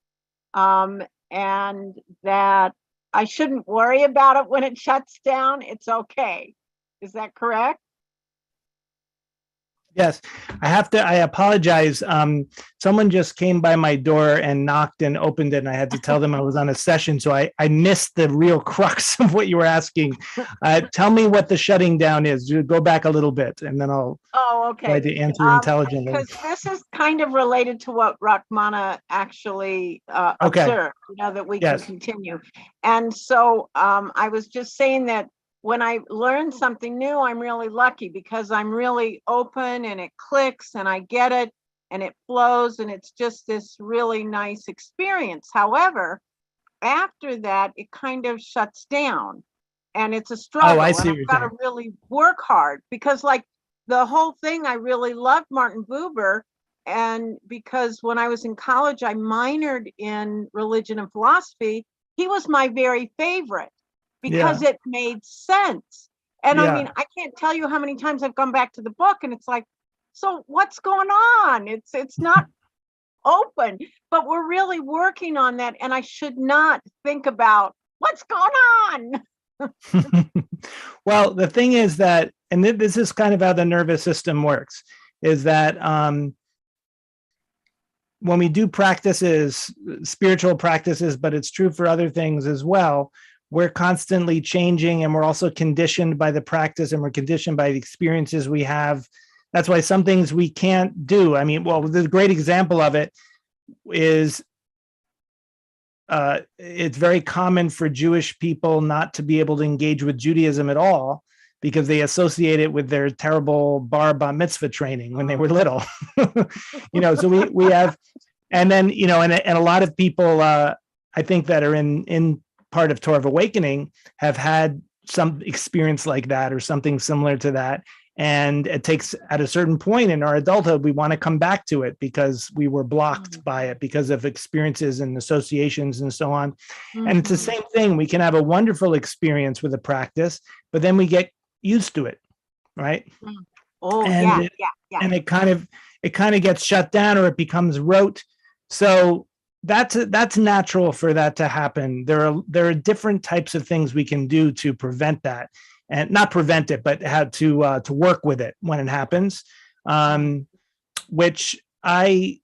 And that I shouldn't worry about it when it shuts down. It's okay. Is that correct? Yes, I apologize. Someone just came by my door and knocked and opened it, and I had to tell them I was on a session. So I missed the real crux of what you were asking. Tell me what the shutting down is. Go back a little bit, and then I'll try to answer intelligently. Because this is kind of related to what Rahmana actually observed, that we can continue. And so I was just saying that when I learn something new, I'm really lucky because I'm really open and it clicks and I get it and it flows and it's just this really nice experience. However, after that, it kind of shuts down and it's a struggle. Oh, I see. And I've got to really work hard because like the whole thing, I really loved Martin Buber. And because when I was in college, I minored in religion and philosophy. He was my very favorite. Because it made sense. And I mean, I can't tell you how many times I've gone back to the book and it's like, so what's going on? It's not open, but we're really working on that. And I should not think about what's going on. Well, the thing is that, and this is kind of how the nervous system works, is that when we do practices, spiritual practices, but it's true for other things as well, we're constantly changing and we're also conditioned by the practice and we're conditioned by the experiences we have. That's why some things we can't do. I mean, well, the great example of it is it's very common for Jewish people not to be able to engage with Judaism at all because they associate it with their terrible bar mitzvah training when they were little. So we have, and then, and a lot of people, I think that are in part of Torah of Awakening have had some experience like that or something similar to that. And it takes at a certain point in our adulthood, we want to come back to it because we were blocked by it because of experiences and associations and so on. And it's the same thing. We can have a wonderful experience with a practice, but then we get used to it. Right. Oh, and it kind of gets shut down or it becomes rote. So that's natural for that to happen. There are different types of things we can do to prevent that, and not prevent it, but how to work with it when it happens. Which I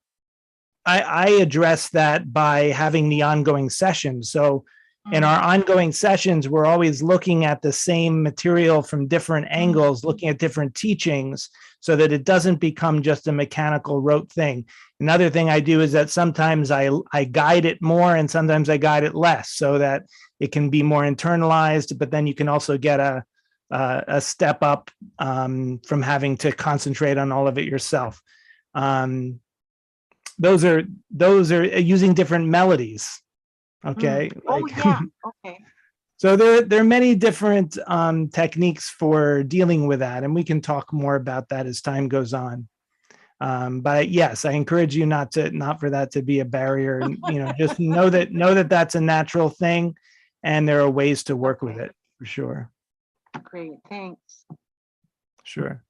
address that by having the ongoing sessions. So in our ongoing sessions, we're always looking at the same material from different angles, looking at different teachings, so that it doesn't become just a mechanical rote thing. Another thing I do is that sometimes I guide it more and sometimes I guide it less, so that it can be more internalized, but then you can also get a step up from having to concentrate on all of it yourself. Those are using different melodies. Okay. Oh, yeah. Okay. So there are many different techniques for dealing with that, and we can talk more about that as time goes on. But yes, I encourage you not for that to be a barrier. Just know that that's a natural thing, and there are ways to work with it for sure. Great. Thanks. Sure.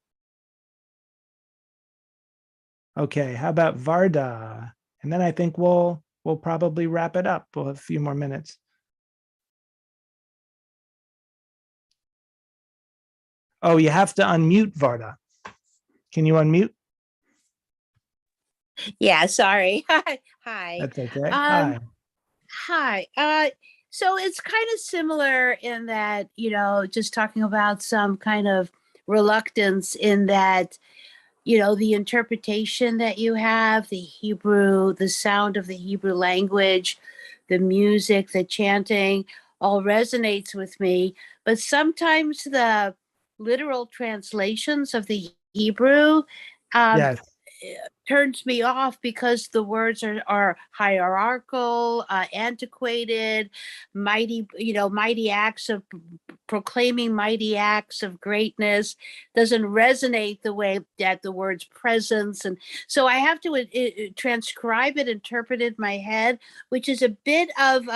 Okay. How about Varda? And then I think we'll probably wrap it up. We'll have a few more minutes. Oh, you have to unmute, Varda. Can you unmute? Yeah, sorry. Hi. That's okay. Hi. Hi. So it's kind of similar in that, just talking about some kind of reluctance in that, the interpretation that you have, the Hebrew, the sound of the Hebrew language, the music, the chanting, all resonates with me. But sometimes the literal translations of the Hebrew Yes. turns me off because the words are hierarchical, antiquated, mighty acts of proclaiming mighty acts of greatness doesn't resonate the way that the words presence. And so I have to transcribe it, interpret it in my head, which is a bit of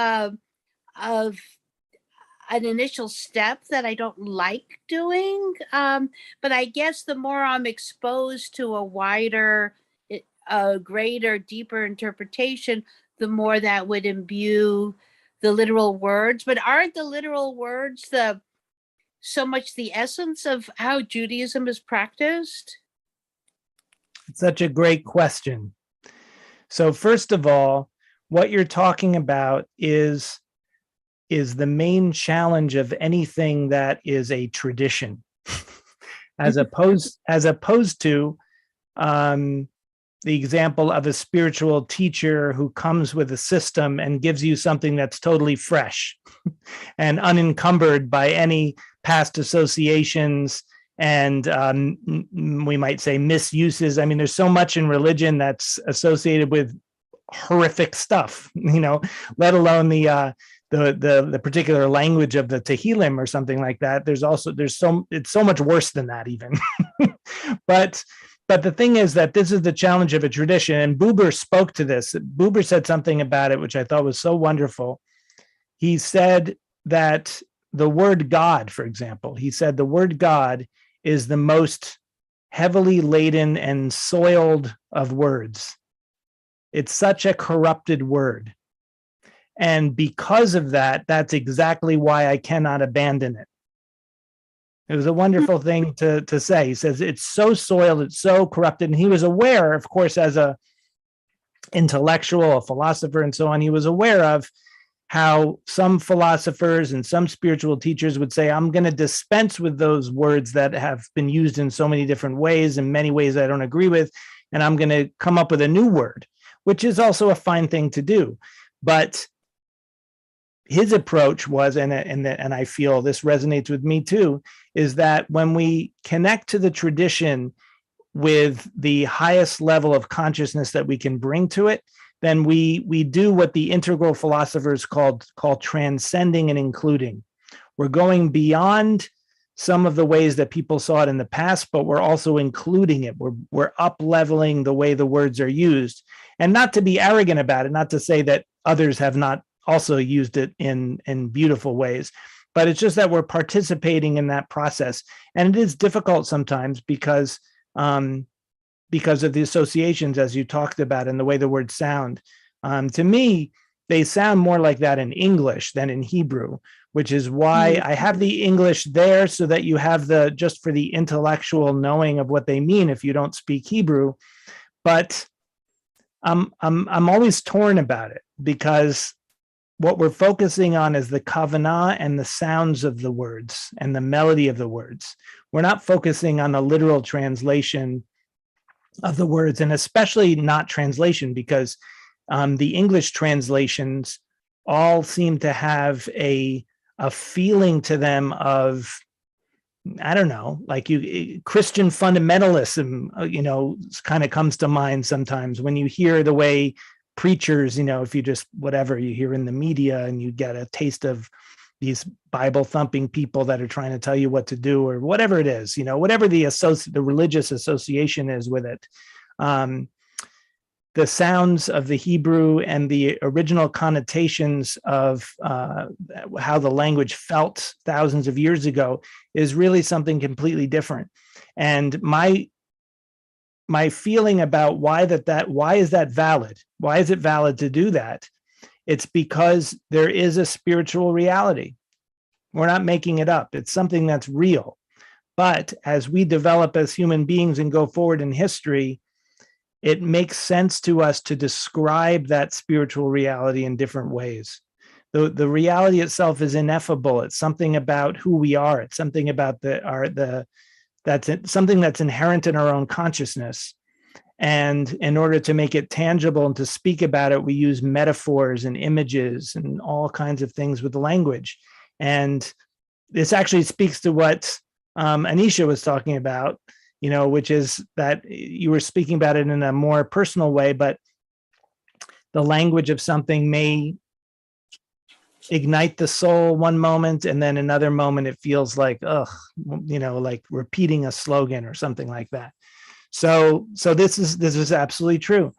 an initial step that I don't like doing. But I guess the more I'm exposed to a wider, a greater, deeper interpretation, the more that would imbue the literal words. But aren't the literal words so much the essence of how Judaism is practiced? Such a great question. So first of all, what you're talking about is the main challenge of anything that is a tradition, as opposed to the example of a spiritual teacher who comes with a system and gives you something that's totally fresh and unencumbered by any past associations and we might say misuses. I mean, there's so much in religion that's associated with horrific stuff, let alone the particular language of the Tehillim or something like that. It's so much worse than that even. But the thing is that this is the challenge of a tradition, and Buber spoke to this. Buber said something about it, which I thought was so wonderful. He said that the word God, for example, the word God is the most heavily laden and soiled of words. It's such a corrupted word. And because of that, that's exactly why I cannot abandon it. It was a wonderful thing to say. He says it's so soiled, it's so corrupted. And he was aware, of course, as a intellectual, a philosopher, and so on, he was aware of how some philosophers and some spiritual teachers would say, I'm going to dispense with those words that have been used in so many different ways, in many ways I don't agree with, and I'm going to come up with a new word, which is also a fine thing to do. But his approach was, and I feel this resonates with me too, is that when we connect to the tradition with the highest level of consciousness that we can bring to it, then we do what the integral philosophers call transcending and including. We're going beyond some of the ways that people saw it in the past, but we're also including it. We're up-leveling the way the words are used, and not to be arrogant about it, not to say that others have not also used it in beautiful ways, but it's just that we're participating in that process. And it is difficult sometimes because of the associations, as you talked about, and the way the words sound. To me, they sound more like that in English than in Hebrew, which is why I have the English there so that you have just for the intellectual knowing of what they mean if you don't speak Hebrew. But I'm always torn about it, because what we're focusing on is the kavanah and the sounds of the words and the melody of the words. We're not focusing on the literal translation of the words, and especially not translation, because the English translations all seem to have a feeling to them of, I don't know, like Christian fundamentalism, kind of comes to mind sometimes when you hear the way preachers, if you just whatever you hear in the media and you get a taste of these Bible thumping people that are trying to tell you what to do or whatever it is, whatever the religious association is with it. The sounds of the Hebrew and the original connotations of how the language felt thousands of years ago is really something completely different. And my feeling about why is that valid? Why is it valid to do that? It's because there is a spiritual reality. We're not making it up. It's something that's real. But as we develop as human beings and go forward in history, it makes sense to us to describe that spiritual reality in different ways. The reality itself is ineffable. It's something about who we are. It's something about something that's inherent in our own consciousness. And in order to make it tangible and to speak about it, we use metaphors and images and all kinds of things with the language. And this actually speaks to what Anisha was talking about, which is that you were speaking about it in a more personal way, but the language of something may ignite the soul one moment, and then another moment it feels like, like repeating a slogan or something like that. So this is absolutely true.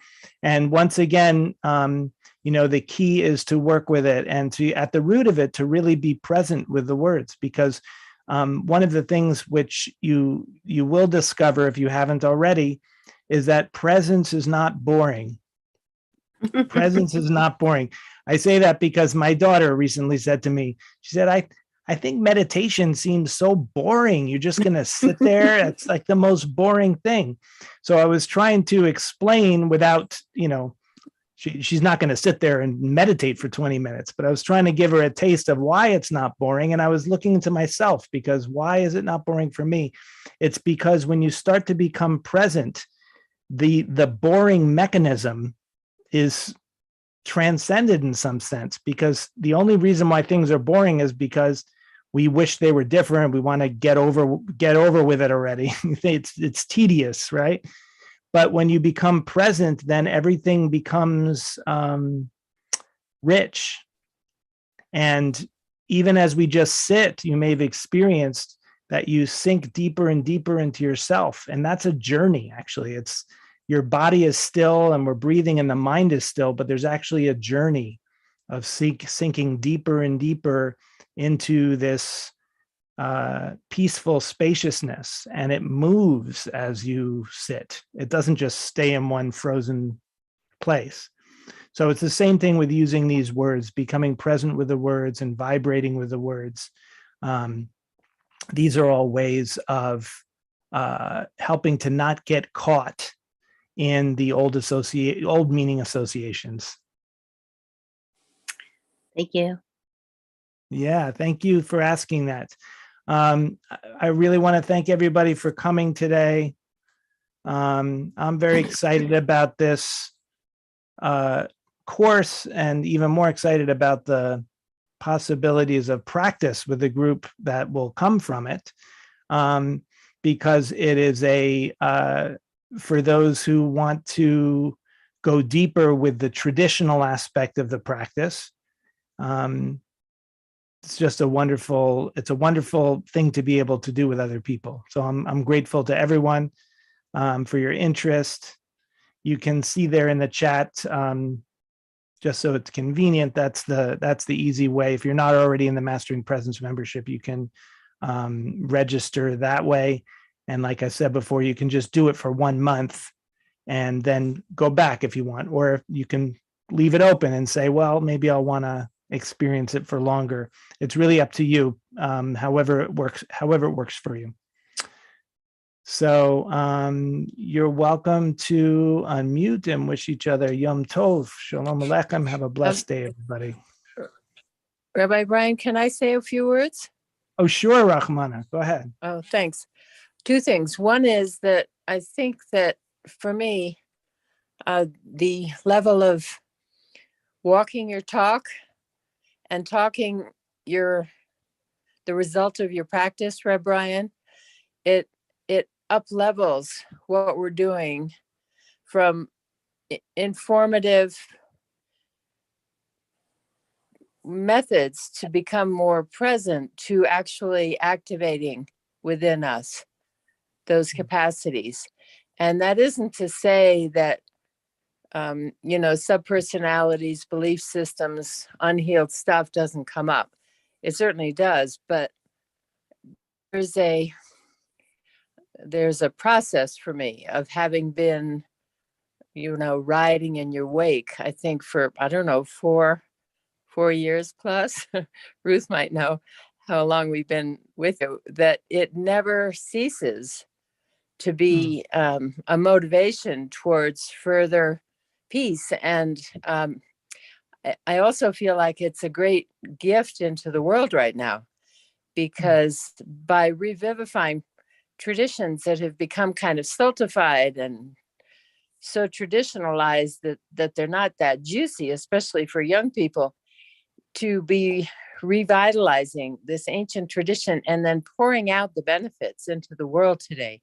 And once again, the key is to work with it and to, at the root of it, to really be present with the words, because one of the things which you will discover if you haven't already is that presence is not boring. Presence is not boring. I say that because my daughter recently said to me, she said, I think meditation seems so boring. You're just going to sit there. It's like the most boring thing. So I was trying to explain without, she's not going to sit there and meditate for 20 minutes, but I was trying to give her a taste of why it's not boring. And I was looking into myself, because why is it not boring for me? It's because when you start to become present, the boring mechanism is transcended in some sense, because the only reason why things are boring is because we wish they were different. We want to get over with it already. It's tedious, right? But when you become present, then everything becomes rich. And even as we just sit, you may have experienced that you sink deeper and deeper into yourself. And that's a journey, actually. It's your body is still and we're breathing and the mind is still, but there's actually a journey of sinking deeper and deeper into this peaceful spaciousness, and it moves as you sit. It doesn't just stay in one frozen place. So it's the same thing with using these words, becoming present with the words and vibrating with the words. These are all ways of helping to not get caught in the old meaning associations. Thank you. Yeah, thank you for asking that. I really want to thank everybody for coming today. I'm very excited about this course, and even more excited about the possibilities of practice with the group that will come from it, because it is for those who want to go deeper with the traditional aspect of the practice. It's just a wonderful thing to be able to do with other people. So I'm grateful to everyone for your interest. You can see there in the chat, just so it's convenient, that's the easy way. If you're not already in the Mastering Presence membership, you can register that way. And like I said before, you can just do it for 1 month and then go back if you want, or you can leave it open and say, well, maybe I'll want to experience it for longer. It's really up to you, however it works for you. So you're welcome to unmute and wish each other Yom Tov. Shalom Aleichem. Have a blessed day, everybody. Rabbi Brian, can I say a few words? Oh, sure, Rahmana. Go ahead. Oh, thanks. Two things. One is that I think that for me, the level of walking your talk and talking the result of your practice, Rabbi Brian, it up levels what we're doing from informative methods to become more present to actually activating within us those capacities. And that isn't to say that, subpersonalities, belief systems, unhealed stuff doesn't come up. It certainly does, but there's a process for me of having been, riding in your wake, I think for, 4 years plus. Ruth might know how long we've been with you, that it never ceases to be a motivation towards further peace. And I also feel like it's a great gift into the world right now, because by revivifying traditions that have become kind of stultified and so traditionalized that they're not that juicy, especially for young people, to be revitalizing this ancient tradition and then pouring out the benefits into the world today.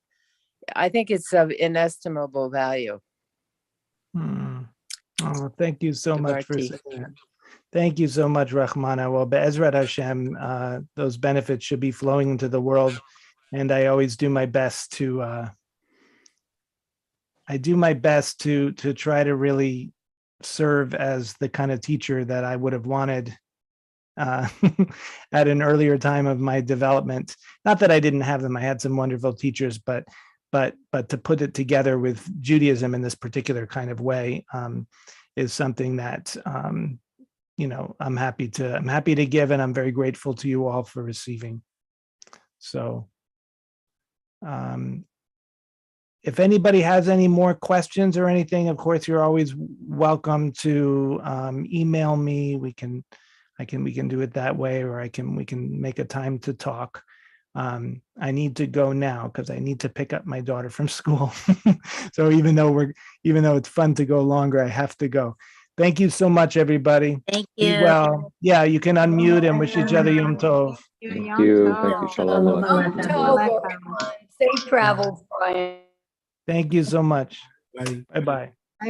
I think it's of inestimable value. Oh, thank you so much for Devarti. saying that. Thank you so much, Rahmana. Well, Be'ezrat Hashem, those benefits should be flowing into the world. And I always do my best to try to really serve as the kind of teacher that I would have wanted at an earlier time of my development. Not that I didn't have them. I had some wonderful teachers, but to put it together with Judaism in this particular kind of way is something that I'm happy to give, and I'm very grateful to you all for receiving. So if anybody has any more questions or anything, of course, you're always welcome to email me. We can do it that way, or we can make a time to talk. I need to go now because I need to pick up my daughter from school. So even though it's fun to go longer, I have to go. Thank you so much, everybody. Thank Be you. well. Yeah, you can unmute and wish each other Yom Tov. Thank you. Thank you. Shalom Aleichem. Safe travels, Brian. Thank you so much. Bye. Bye-bye.